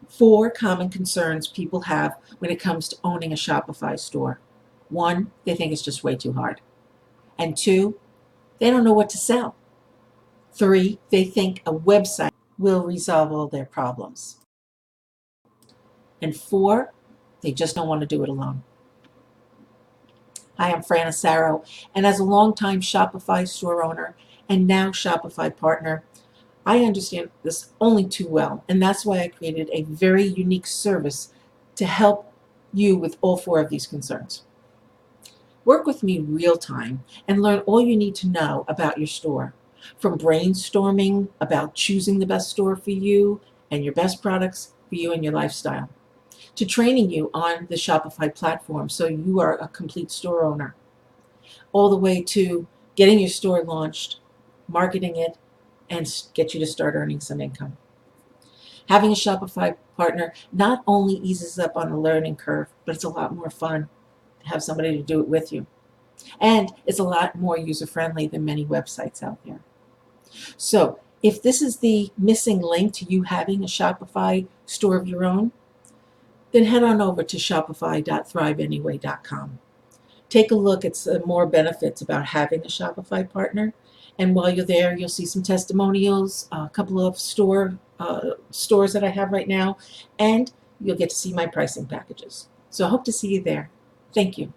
4 common concerns people have when it comes to owning a Shopify store. 1, they think it's just way too hard. And 2, they don't know what to sell. 3, they think a website will resolve all their problems. And 4, they just don't want to do it alone. Hi, I'm Fran Asaro, and as a longtime Shopify store owner and now Shopify partner, I understand this only too well, and that's why I created a very unique service to help you with all 4 of these concerns. Work with me real time and learn all you need to know about your store, from brainstorming about choosing the best store for you and your best products for you and your lifestyle, to training you on the Shopify platform so you are a complete store owner, all the way to getting your store launched, marketing it, and get you to start earning some income. Having a Shopify partner not only eases up on the learning curve, but it's a lot more fun to have somebody to do it with you. And it's a lot more user-friendly than many websites out there. So if this is the missing link to you having a Shopify store of your own, then head on over to shopify.thriveanyway.com. Take a look at some more benefits about having a Shopify partner. And while you're there, you'll see some testimonials, a couple of stores that I have right now, and you'll get to see my pricing packages. So I hope to see you there. Thank you.